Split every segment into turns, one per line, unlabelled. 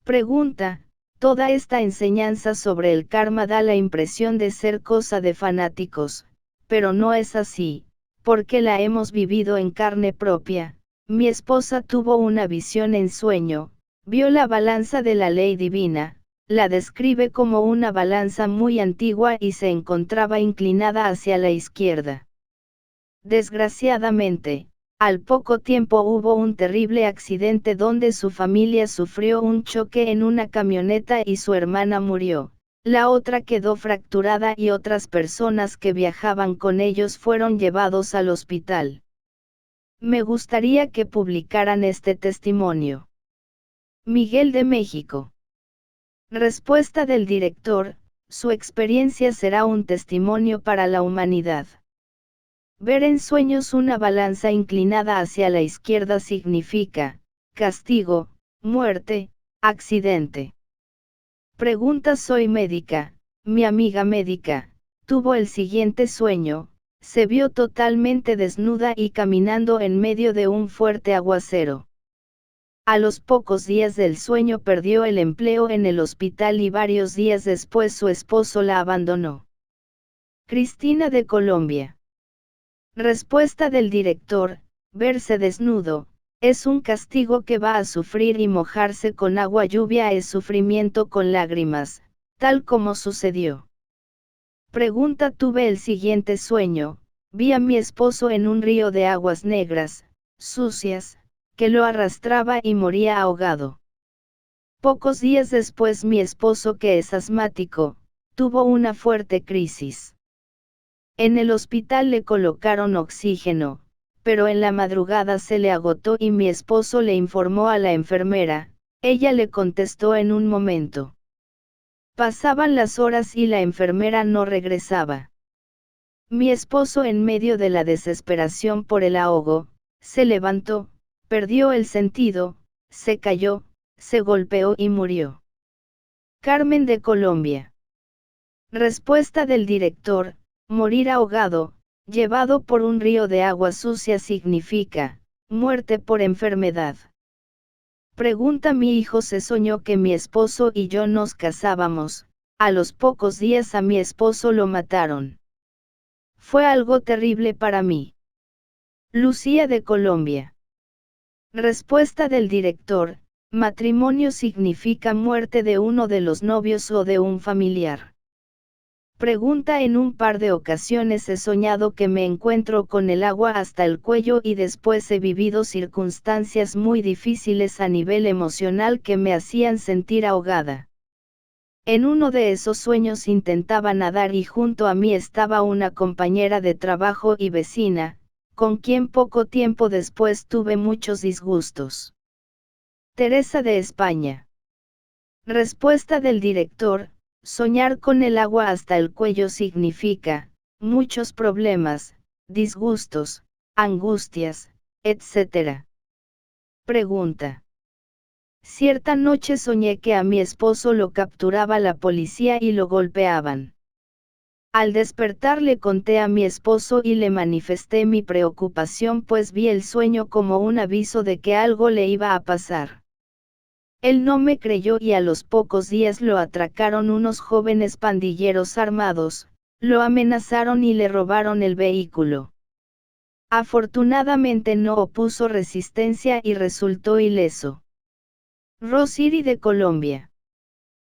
Pregunta: toda esta enseñanza sobre el karma da la impresión de ser cosa de fanáticos, pero no es así, porque la hemos vivido en carne propia. Mi esposa tuvo una visión en sueño, vio la balanza de la ley divina, la describe como una balanza muy antigua y se encontraba inclinada hacia la izquierda. Desgraciadamente, al poco tiempo hubo un terrible accidente donde su familia sufrió un choque en una camioneta y su hermana murió. La otra quedó fracturada y otras personas que viajaban con ellos fueron llevados al hospital. Me gustaría que publicaran este testimonio. Miguel de México. Respuesta del director: su experiencia será un testimonio para la humanidad. Ver en sueños una balanza inclinada hacia la izquierda significa castigo, muerte, accidente. Pregunta: soy médica, mi amiga médica tuvo el siguiente sueño: se vio totalmente desnuda y caminando en medio de un fuerte aguacero. A los pocos días del sueño perdió el empleo en el hospital y varios días después su esposo la abandonó. Cristina de Colombia. Respuesta del director: verse desnudo es un castigo que va a sufrir y mojarse con agua lluvia es sufrimiento con lágrimas, tal como sucedió. Pregunta: tuve el siguiente sueño: vi a mi esposo en un río de aguas negras, sucias, que lo arrastraba y moría ahogado. Pocos días después mi esposo, que es asmático, tuvo una fuerte crisis. En el hospital le colocaron oxígeno, pero en la madrugada se le agotó y mi esposo le informó a la enfermera. Ella le contestó en un momento. Pasaban las horas y la enfermera no regresaba. Mi esposo, en medio de la desesperación por el ahogo, se levantó, perdió el sentido, se cayó, se golpeó y murió. Carmen de Colombia. Respuesta del director: morir ahogado, llevado por un río de agua sucia significa muerte por enfermedad. Pregunta: mi hijo se soñó que mi esposo y yo nos casábamos, a los pocos días a mi esposo lo mataron. Fue algo terrible para mí. Lucía de Colombia. Respuesta del director: matrimonio significa muerte de uno de los novios o de un familiar. Pregunta: en un par de ocasiones he soñado que me encuentro con el agua hasta el cuello y después he vivido circunstancias muy difíciles a nivel emocional que me hacían sentir ahogada. En uno de esos sueños intentaba nadar y junto a mí estaba una compañera de trabajo y vecina, con quien poco tiempo después tuve muchos disgustos. Teresa de España. Respuesta del director: soñar con el agua hasta el cuello significa muchos problemas, disgustos, angustias, etc. Pregunta: cierta noche soñé que a mi esposo lo capturaba la policía y lo golpeaban. Al despertar le conté a mi esposo y le manifesté mi preocupación, pues vi el sueño como un aviso de que algo le iba a pasar. Él no me creyó y a los pocos días lo atracaron unos jóvenes pandilleros armados, lo amenazaron y le robaron el vehículo. Afortunadamente no opuso resistencia y resultó ileso. Rosiri de Colombia.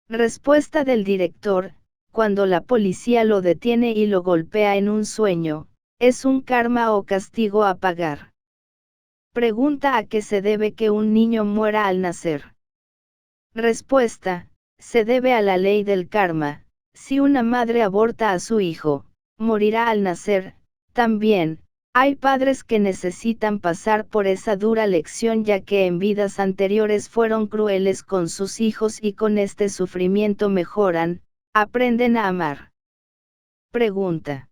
Respuesta del director: cuando la policía lo detiene y lo golpea en un sueño, es un karma o castigo a pagar. Pregunta: ¿a qué se debe que un niño muera al nacer? Respuesta: se debe a la ley del karma. Si una madre aborta a su hijo, morirá al nacer. También, hay padres que necesitan pasar por esa dura lección ya que en vidas anteriores fueron crueles con sus hijos y con este sufrimiento mejoran, aprenden a amar. Pregunta: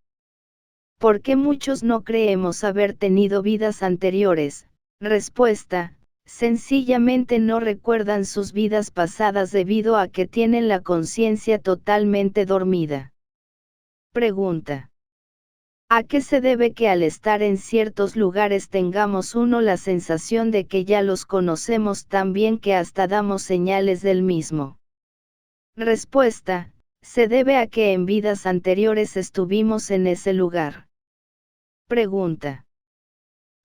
¿por qué muchos no creemos haber tenido vidas anteriores? Respuesta: sencillamente no recuerdan sus vidas pasadas debido a que tienen la conciencia totalmente dormida. Pregunta: ¿A qué se debe que al estar en ciertos lugares tengamos la sensación de que ya los conocemos tan bien que hasta damos señales del mismo? Respuesta: se debe a que en vidas anteriores estuvimos en ese lugar. Pregunta: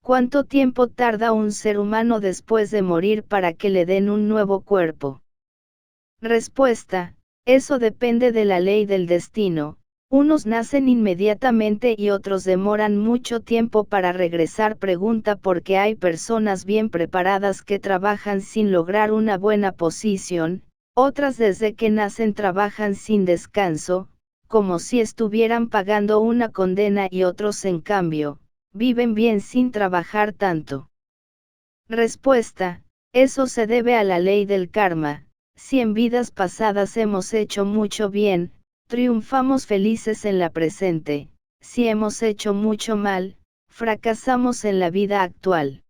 ¿cuánto tiempo tarda un ser humano después de morir para que le den un nuevo cuerpo? Respuesta: eso depende de la ley del destino. Unos nacen inmediatamente y otros demoran mucho tiempo para regresar. Pregunta: porque hay personas bien preparadas que trabajan sin lograr una buena posición, otras desde que nacen trabajan sin descanso, como si estuvieran pagando una condena, y otros en cambio, viven bien sin trabajar tanto. Respuesta: eso se debe a la ley del karma. Si en vidas pasadas hemos hecho mucho bien, triunfamos felices en la presente. Si hemos hecho mucho mal, fracasamos en la vida actual.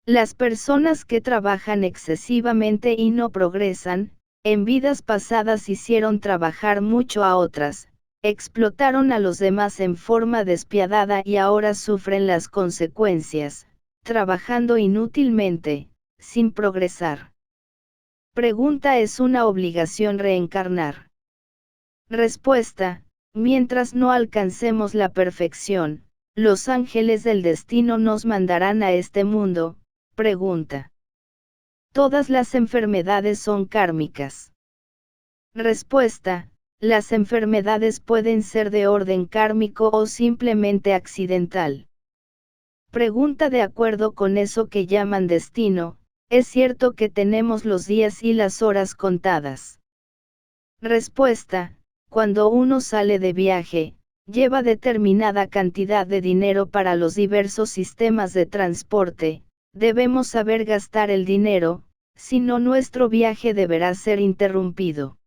Las personas que trabajan excesivamente y no progresan, en vidas pasadas hicieron trabajar mucho a otras, explotaron a los demás en forma despiadada y ahora sufren las consecuencias, trabajando inútilmente, sin progresar. Pregunta: ¿es una obligación reencarnar? Respuesta: mientras no alcancemos la perfección, los ángeles del destino nos mandarán a este mundo. Pregunta: ¿todas las enfermedades son kármicas? Respuesta: las enfermedades pueden ser de orden kármico o simplemente accidental. Pregunta: de acuerdo con eso que llaman destino, ¿es cierto que tenemos los días y las horas contadas? Respuesta: cuando uno sale de viaje, lleva determinada cantidad de dinero para los diversos sistemas de transporte. Debemos saber gastar el dinero, si no nuestro viaje deberá ser interrumpido.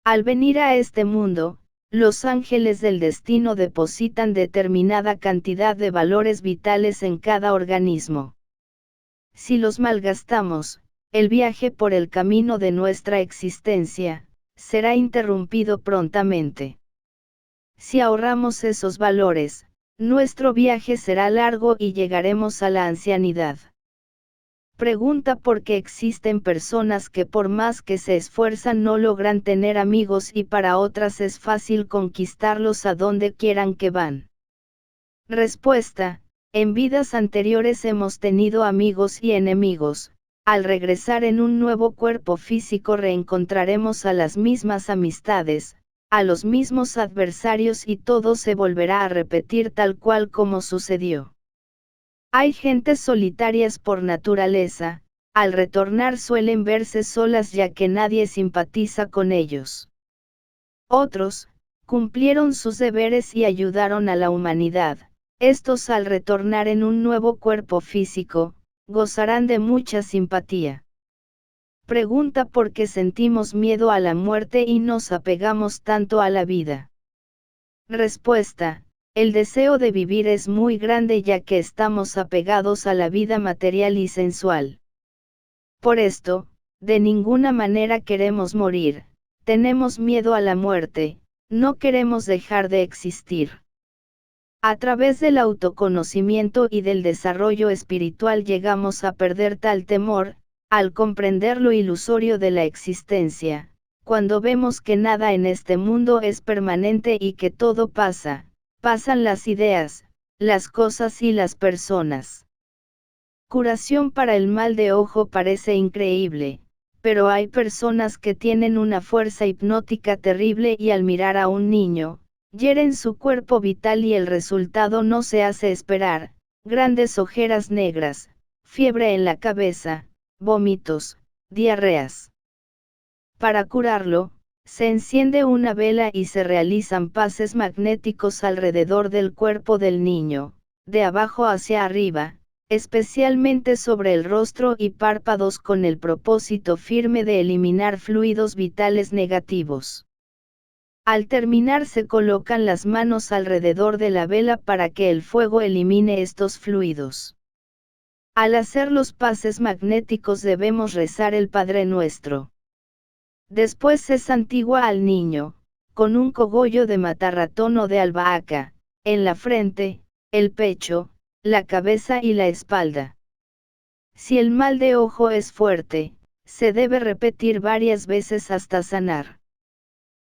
Al venir a este mundo, los ángeles del destino depositan determinada cantidad de valores vitales en cada organismo. Si los malgastamos, el viaje por el camino de nuestra existencia será interrumpido prontamente. Si ahorramos esos valores, nuestro viaje será largo y llegaremos a la ancianidad. Pregunta: ¿por qué existen personas que por más que se esfuerzan no logran tener amigos y para otras es fácil conquistarlos a donde quieran que van? Respuesta: en vidas anteriores hemos tenido amigos y enemigos. Al regresar en un nuevo cuerpo físico reencontraremos a las mismas amistades, a los mismos adversarios y todo se volverá a repetir tal cual como sucedió. Hay gentes solitarias por naturaleza, al retornar suelen verse solas ya que nadie simpatiza con ellos. Otros, cumplieron sus deberes y ayudaron a la humanidad. Estos al retornar en un nuevo cuerpo físico, gozarán de mucha simpatía. Pregunta: ¿por qué sentimos miedo a la muerte y nos apegamos tanto a la vida? Respuesta: el deseo de vivir es muy grande ya que estamos apegados a la vida material y sensual. Por esto, de ninguna manera queremos morir, tenemos miedo a la muerte, no queremos dejar de existir. A través del autoconocimiento y del desarrollo espiritual llegamos a perder tal temor, al comprender lo ilusorio de la existencia, cuando vemos que nada en este mundo es permanente y que todo pasa, pasan las ideas, las cosas y las personas. Curación para el mal de ojo parece increíble, pero hay personas que tienen una fuerza hipnótica terrible y al mirar a un niño, hieren su cuerpo vital y el resultado no se hace esperar: grandes ojeras negras, fiebre en la cabeza, vómitos, diarreas. Para curarlo, se enciende una vela y se realizan pases magnéticos alrededor del cuerpo del niño, de abajo hacia arriba, especialmente sobre el rostro y párpados con el propósito firme de eliminar fluidos vitales negativos. Al terminar se colocan las manos alrededor de la vela para que el fuego elimine estos fluidos. Al hacer los pases magnéticos debemos rezar el Padre Nuestro. Después se santigua al niño, con un cogollo de matarratón o de albahaca, en la frente, el pecho, la cabeza y la espalda. Si el mal de ojo es fuerte, se debe repetir varias veces hasta sanar.